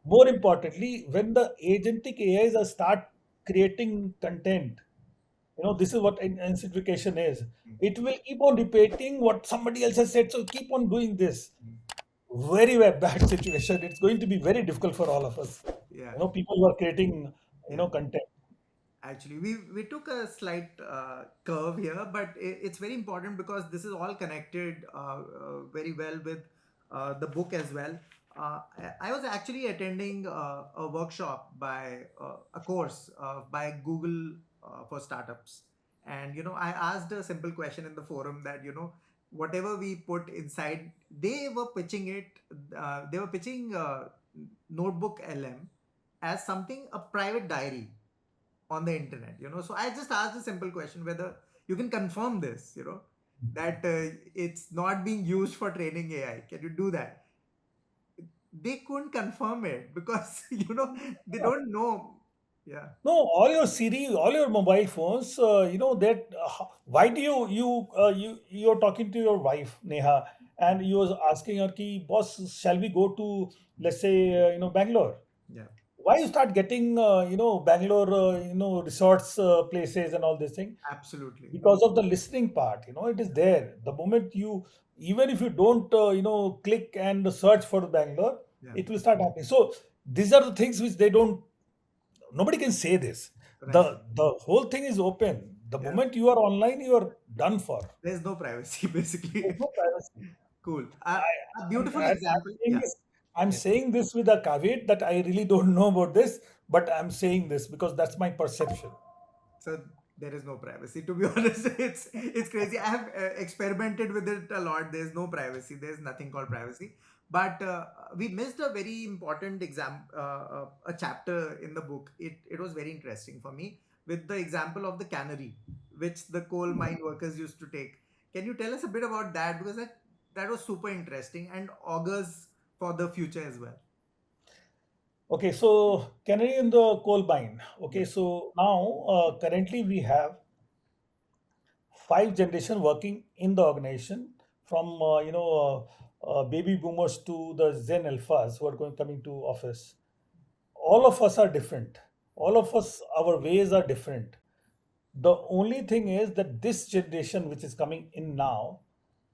B: More importantly, when the agentic AIs are start creating content, this is what anticipation is. It will keep on repeating what somebody else has said. So keep on doing this. Very, very bad situation. It's going to be very difficult for all of us.
A: Yeah.
B: People who are creating, content.
A: Actually, we took a slight curve here, but it's very important because this is all connected very well with the book as well. I was actually attending a workshop by a course by Google for startups, and I asked a simple question in the forum that whatever we put inside, they were pitching it. They were pitching Notebook LM, as something, a private diary on the internet, so I just asked a simple question whether you can confirm this, that it's not being used for training AI. Can you do that? They couldn't confirm it because they don't know. Yeah,
B: No, all your Siri, all your mobile phones, that why do you're talking to your wife Neha, and you was asking her, "Ki boss, shall we go to, let's say, Bangalore?"
A: yeah,
B: Why you start getting Bangalore, resorts, places, and all this thing?
A: absolutely.
B: Because of the listening part, it is there. The moment you, even if you don't, click and search for Bangalore,
A: Yeah,
B: it will start happening. So these are the things which they don't. Nobody can say this.
A: right.
B: The whole thing is open. The
A: Yeah,
B: moment you are online, you are done for.
A: there's no privacy basically.
B: There's no privacy.
A: Cool.
B: I,
A: A
B: I'm,
A: beautiful
B: I'm
A: example.
B: saying
A: Yeah,
B: this. I'm
A: yeah.
B: saying this with a caveat that I really don't know about this, but I'm saying this because that's my perception.
A: So there is no privacy. To be honest, it's crazy. I have experimented with it a lot. There's no privacy. There's nothing called privacy. But we missed a very important a chapter in the book. It was very interesting for me with the example of the cannery, which the coal mine workers used to take. Can you tell us a bit about that? Because that was super interesting and augurs for the future as well.
B: Okay, so Canary in the coal mine.
A: Yeah.
B: Okay, so now currently we have five generation working in the organization, from baby boomers to the Zen alphas who are going coming to office. All of us are different. All of us, our ways are different. The only thing is that this generation which is coming in now,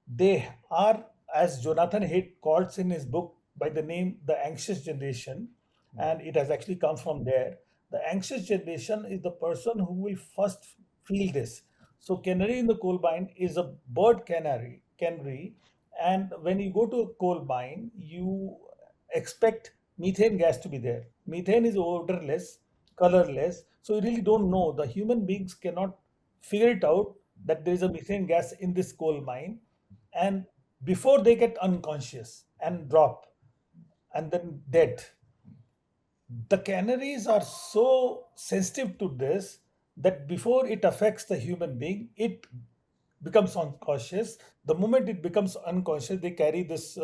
B: they are, as Jonathan Haidt calls in his book by the name the anxious generation, and it has actually come from there. The anxious generation is the person who will first feel this. So canary in the coal mine is a bird canary, and when you go to a coal mine, you expect methane gas to be there. Methane is odorless, colorless, so you really don't know. The human beings cannot figure it out that there is a methane gas in this coal mine, and before they get unconscious and drop and then dead. The canaries are so sensitive to this that before it affects the human being, it becomes unconscious. The moment it becomes unconscious, they carry this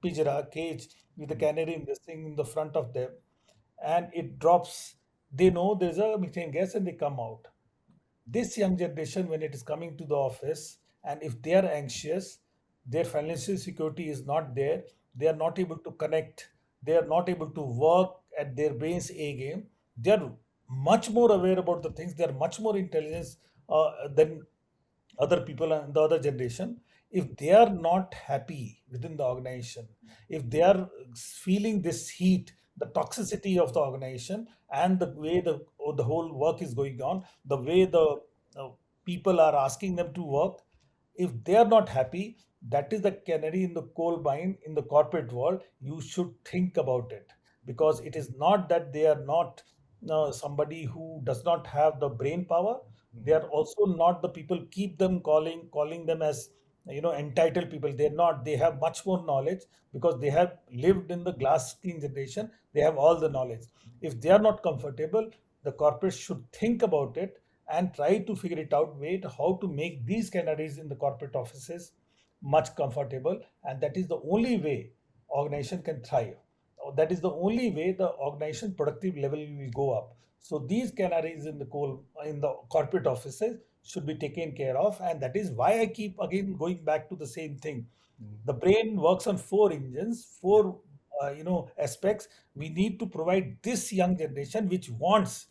B: pijara cage with the canary in this thing in the front of them, and it drops. They know there's a methane gas and they come out. This young generation, when it is coming to the office, and if they are anxious, their financial security is not there, they are not able to connect, they are not able to work at their brain's A game. They are much more aware about the things, they are much more intelligent than other people and the other generation. If they are not happy within the organization, if they are feeling this heat, the toxicity of the organization, and the way the whole work is going on, the way the uh, people are asking them to work, if they are not happy, that is the canary in the coal mine in the corporate world. You should think about it, because it is not that they are not somebody who does not have the brain power. They are also not the people, keep them calling them as entitled people. They're not. They have much more knowledge because they have lived in the glass skin generation. They have all the knowledge. If they are not comfortable, the corporate should think about it and try to figure it out way to how to make these canaries in the corporate offices much comfortable, and that is the only way organization can thrive. That is the only way the organization productive level will go up. So these canaries in the coal in the corporate offices should be taken care of, and that is why I keep again going back to the same thing. The brain works on four engines,
A: Yeah.
B: four aspects. We need to provide this young generation which wants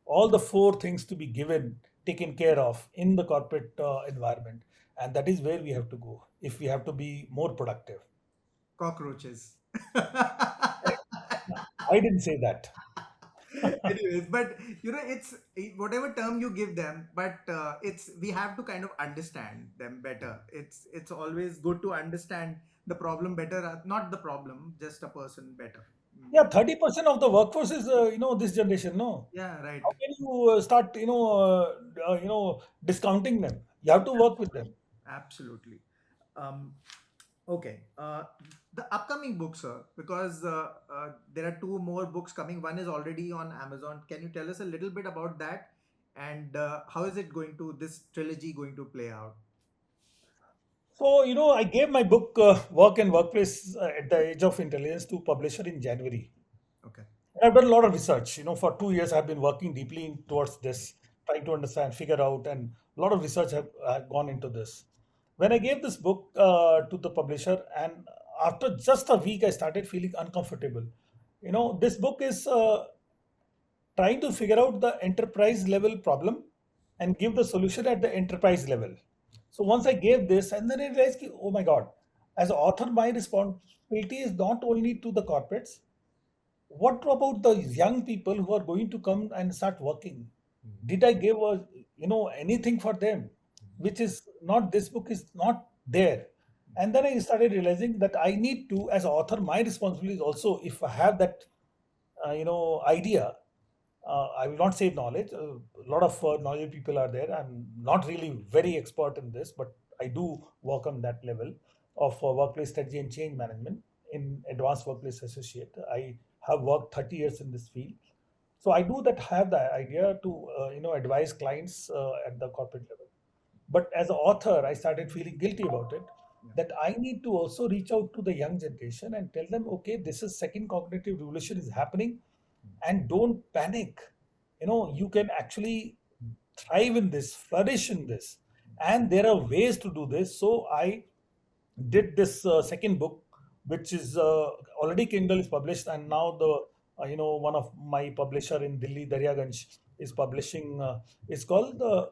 B: all the four things to be given, taken care of in the corporate environment, and that is where we have to go if we have to be more productive.
A: Cockroaches.
B: I didn't say that.
A: Anyways, but it's whatever term you give them, but it's we have to kind of understand them better. It's always good to understand the problem better, not the problem, just a person better. Mm.
B: Yeah, 30% of the workforce is this generation. No,
A: Yeah, right.
B: how can you start discounting them? You have to work with them.
A: Absolutely. Um, okay. The upcoming books, sir, because there are two more books coming. One is already on Amazon. Can you tell us a little bit about that? And how is it going to, this trilogy going to play out?
B: So, I gave my book, Work and Workplace at the Age of Intelligence, to publisher in January.
A: Okay.
B: And I've done a lot of research. For 2 years, I've been working deeply towards this, trying to understand, figure out, and a lot of research have gone into this. When I gave this book to the publisher, and after just a week, I started feeling uncomfortable. This book is trying to figure out the enterprise level problem and give the solution at the enterprise level. So once I gave this, and then I realized, oh my God, as an author, my responsibility is not only to the corporates. What about the young people who are going to come and start working? Did I give anything for them? Which is not, this book is not there. And then I started realizing that I need to, as an author, my responsibility is also, if I have that idea, I will not say knowledge. A lot of knowledge people are there. I'm not really very expert in this, but I do work on that level of workplace strategy and change management in Advanced Workplace Associate. I have worked 30 years in this field. So I do that, have the idea to advise clients at the corporate level. But as an author, I started feeling guilty about it. That I need to also reach out to the young generation and tell them, okay, this is second cognitive revolution is happening, and don't panic. You can actually thrive in this, flourish in this, and there are ways to do this. So I did this second book, which is already Kindle is published, and now the one of my publisher in Delhi, Daryaganj, is publishing. It's called the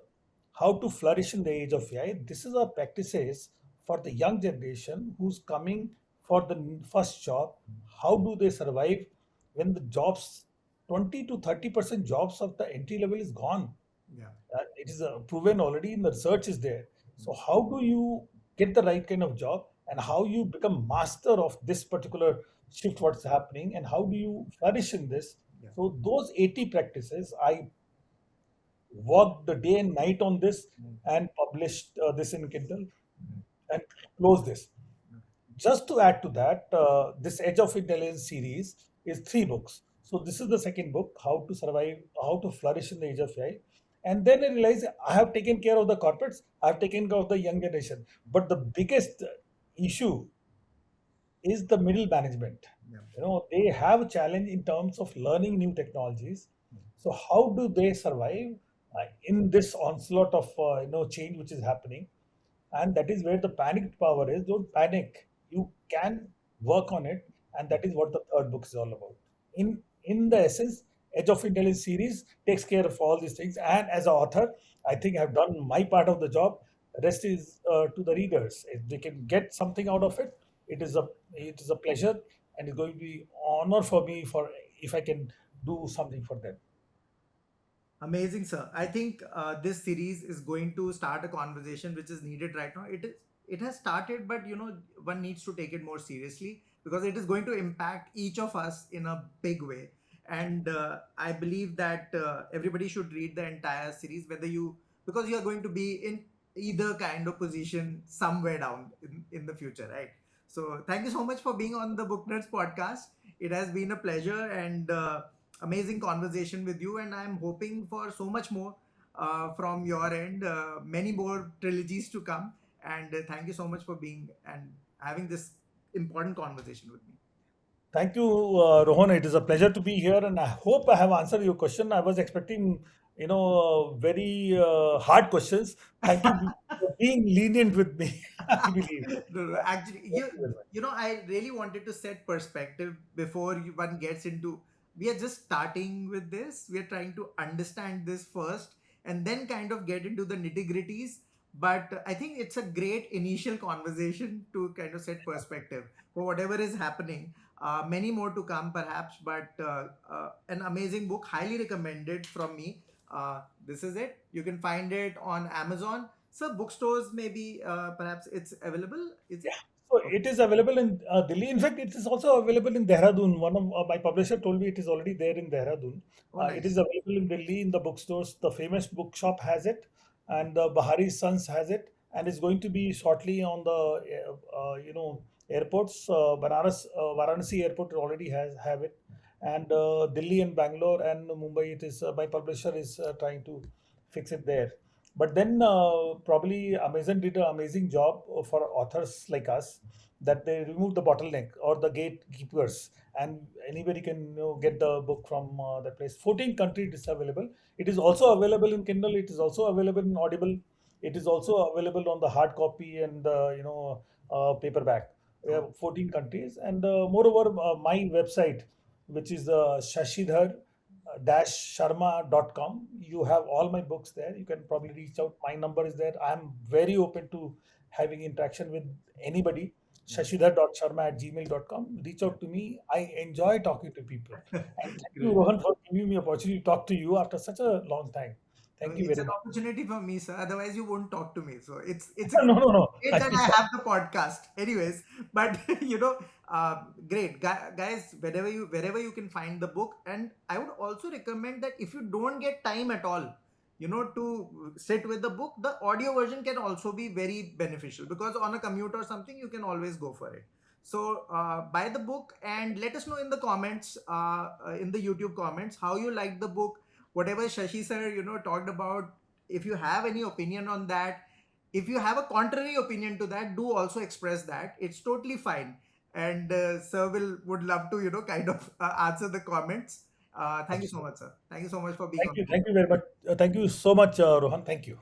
B: How to Flourish in the Age of AI. This is a practices for the young generation who's coming for the first job. How do they survive when the jobs, 20 to 30% jobs of the entry level is gone?
A: Yeah.
B: It is proven already in the research is there. So how do you get the right kind of job, and how you become master of this particular shift, what's happening, and how do you flourish in this?
A: Yeah.
B: So those 80 practices, I worked the day and night on this and published this in Kindle and closed this. Just to add to that, this Edge of Intelligence series is 3 books. So this is the second book, How to Survive, How to Flourish in the Age of AI. And then I realized I have taken care of the corporates, I have taken care of the young generation. But the biggest issue is the middle management.
A: Yeah.
B: They have a challenge in terms of learning new technologies. So how do they survive in this onslaught of change which is happening? And that is where the panicked power is. Don't panic. You can work on it, and that is what the third book is all about. In the essence, Edge of Intelligence series takes care of all these things. And as an author, I think I've done my part of the job. Rest is to the readers. If they can get something out of it, it is a pleasure, and it's going to be honor for me for if I can do something for them.
A: Amazing, sir. I think this series is going to start a conversation which is needed right now. It has started, but one needs to take it more seriously because it is going to impact each of us in a big way. And I believe that everybody should read the entire series, whether because you are going to be in either kind of position somewhere down in the future, right? So thank you so much for being on the Booknerds podcast. It has been a pleasure and amazing conversation with you, and I'm hoping for so much more from your end, many more trilogies to come. And thank you so much for being and having this important conversation with me.
B: Thank you, Rohan. It is a pleasure to be here, and I hope I have answered your question. I was expecting, very hard questions. Thank you for being lenient with me. I believe.
A: No, actually,
B: Thank you very much.
A: I really wanted to set perspective before one gets into. We are just starting with this. We are trying to understand this first, and then kind of get into the nitty gritties. But I think it's a great initial conversation to kind of set perspective for whatever is happening. Many more to come, perhaps, but an amazing book, highly recommended from me. This is it. You can find it on Amazon. So bookstores, maybe perhaps it's available. Is it?
B: Yeah. So it is available in Delhi. In fact, it is also available in Dehradun. One of my publisher told me it is already there in Dehradun.
A: Oh,
B: It
A: nice.
B: is available in Delhi in the bookstores. The famous bookshop has it, and Bahari Sons has it, and it's going to be shortly on the airports. Varanasi airport already has have it, and Delhi and Bangalore and Mumbai. It is my publisher is trying to fix it there. But then probably Amazon did an amazing job for authors like us, that they removed the bottleneck or the gatekeepers, and anybody can get the book from that place. 14 countries it is available. It is also available in Kindle. It is also available in Audible. It is also available on the hard copy and paperback. We have 14 countries, and moreover, my website, which is Shashidhar Sharma.com. You have all my books there. You can probably reach out. My number is there. I'm very open to having interaction with anybody. Shashidhar.sharma@gmail.com. Reach out to me. I enjoy talking to people. And thank you,
A: Great.
B: Rohan, for giving me opportunity to talk to you after such a long time.
A: I
B: Thank
A: mean,
B: you
A: it's
B: very
A: an
B: much.
A: opportunity for me, sir. Otherwise, you won't talk to me. So it's
B: No, no, no.
A: great that I have the podcast. Anyways, but great guys. Wherever you can find the book, and I would also recommend that if you don't get time at all, to sit with the book, the audio version can also be very beneficial, because on a commute or something, you can always go for it. So buy the book and let us know in the comments, in the YouTube comments, how you like the book, whatever Shashi sir talked about. If you have any opinion on that, if you have a contrary opinion to that, do also express that. It's totally fine, and sir would love to kind of answer the comments. Thank you so
B: Absolutely.
A: much, sir. Thank you so much for being on the
B: Thank you very much. Thank you so much, Rohan. Thank you.